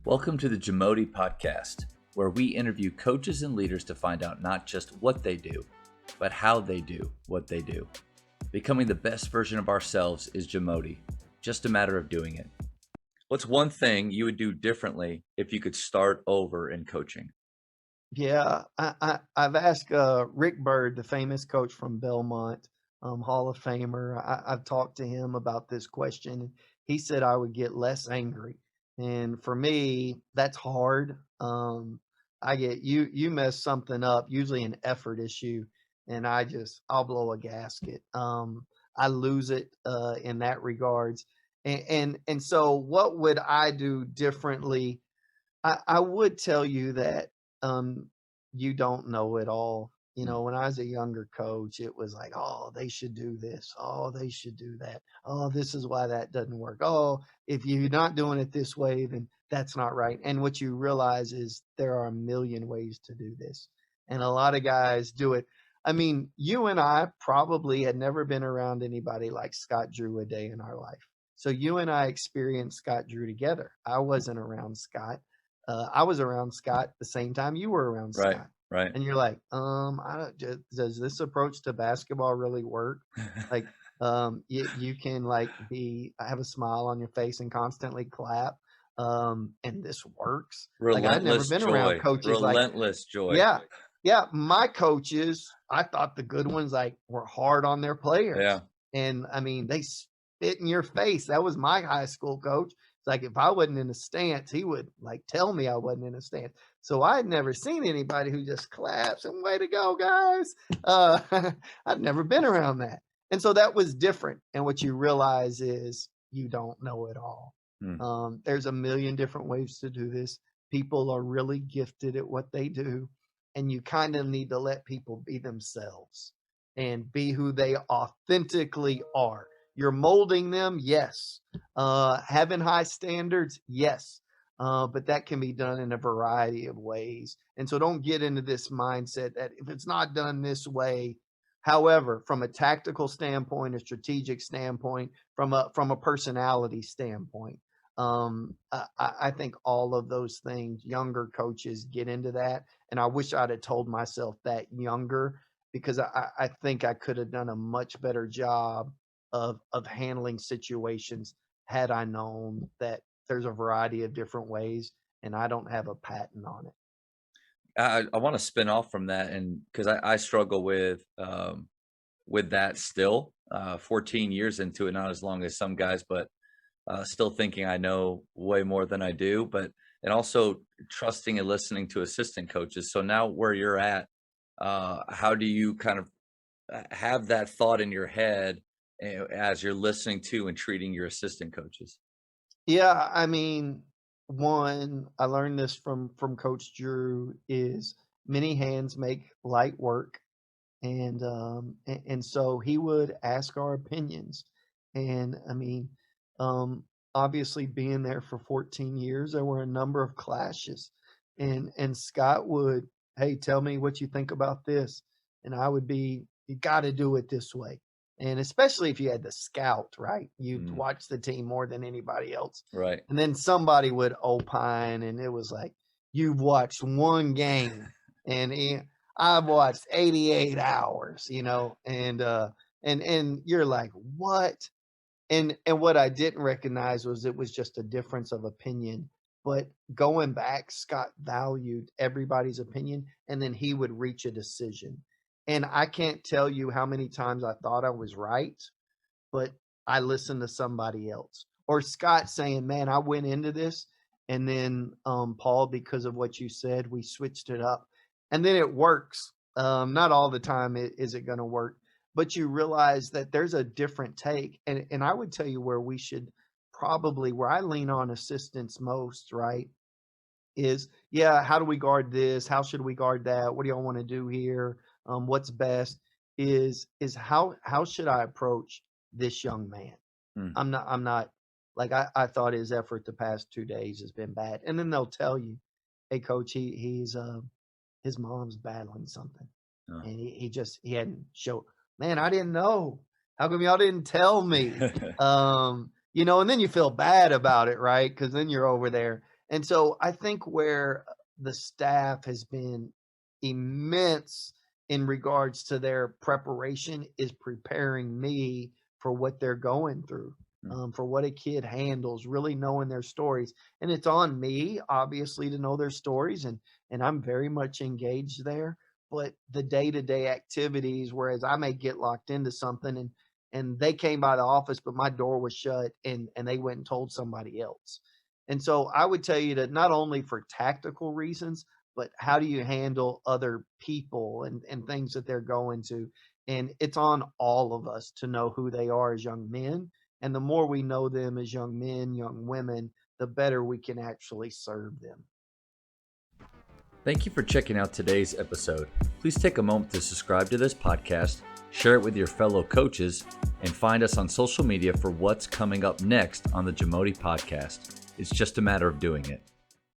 Welcome to the Jamodi podcast, where we interview coaches and leaders to find out not just what they do, but how they do what they do. Becoming the best version of ourselves is Jamodi, just a matter of doing it. What's one thing you would do differently if you could start over in coaching? Yeah, I've asked Rick Byrd, the famous coach from Belmont, Hall of Famer. I've talked to him about this question. He said I would get less angry, and for me, that's hard. I get you mess something up, usually an effort issue, and I'll blow a gasket. I lose it in that regards, and so what would I do differently? I would tell you that um, you don't know it all. You Hmm. know, when I was a younger coach, it was like, oh, they should do this. Oh, they should do that. Oh, this is why that doesn't work. Oh, if you're not doing it this way, then that's not right. And what you realize is there are a million ways to do this. And a lot of guys do it. I mean, you and I probably had never been around anybody like Scott Drew a day in our life. So you and I experienced Scott Drew together. I wasn't around Scott. I was around Scott the same time you were around Right, Scott. right. And you're like, I don't, does this approach to basketball really work? Like, you can like have a smile on your face and constantly clap. And this works. Like I'd never Relentless been around joy, coaches like, relentless joy. yeah, yeah. My coaches, I thought the good ones like were hard on their players. Yeah, And I mean, they spit in your face. That was my high school coach. It's like if I wasn't in a stance, he would like tell me I wasn't in a stance. So I had never seen anybody who just claps and way to go, guys. I'd never been around that. And so that was different. And what you realize is you don't know it all. Hmm. There's a million different ways to do this. People are really gifted at what they do. And you kind of need to let people be themselves and be who they authentically are. You're molding them, yes. Having high standards, yes. But that can be done in a variety of ways. And so don't get into this mindset that if it's not done this way, however, from a tactical standpoint, a strategic standpoint, from a personality standpoint, I think all of those things, younger coaches get into that. And I wish I'd have told myself that younger because I think I could have done a much better job of handling situations had I known that there's a variety of different ways and I don't have a patent on it. I want to spin off from that, and because I struggle with that still. 14 years into it, not as long as some guys, but still thinking I know way more than I do. But and also trusting and listening to assistant coaches. So now where you're at, how do you kind of have that thought in your head as you're listening to and treating your assistant coaches? Yeah, I mean, one, I learned this from Coach Drew is many hands make light work. And so he would ask our opinions. And I mean, um, obviously being there for 14 years, there were a number of clashes. And Scott would, hey, tell me what you think about this. And I would be, you got to do it this way. And especially if you had the scout, right? You'd Mm, watch the team more than anybody else. right. And then somebody would opine, and it was like, you've watched one game, and I've watched 88 hours, and you're like, what? And what I didn't recognize was it was just a difference of opinion. But going back, Scott valued everybody's opinion, and then he would reach a decision. And I can't tell you how many times I thought I was right, but I listened to somebody else. Or Scott saying, man, I went into this, and then Paul, because of what you said, we switched it up. And then it works. Not all the time is it going to work, but you realize that there's a different take. And I would tell you where we should probably, where I lean on assistance most, right, is, yeah, how do we guard this? How should we guard that? What do y'all want to do here? What's best is how should I approach this young man? Mm, I'm not like I thought his effort the past 2 days has been bad. And then they'll tell you, hey coach, he's his mom's battling something. uh. And he hadn't showed, man, I didn't know. How come y'all didn't tell me? And then you feel bad about it, right? Because then you're over there. And so I think where the staff has been immense in regards to their preparation is preparing me for what they're going through, Mm. for what a kid handles, really knowing their stories. And it's on me, obviously, to know their stories, and I'm very much engaged there. But the day-to-day activities, whereas I may get locked into something and they came by the office, but my door was shut and they went and told somebody else. And so I would tell you that not only for tactical reasons, but how do you handle other people and things that they're going to? And it's on all of us to know who they are as young men. And the more we know them as young men, young women, the better we can actually serve them. Thank you for checking out today's episode. Please take a moment to subscribe to this podcast, share it with your fellow coaches, and find us on social media for what's coming up next on the Jamodi podcast. It's just a matter of doing it.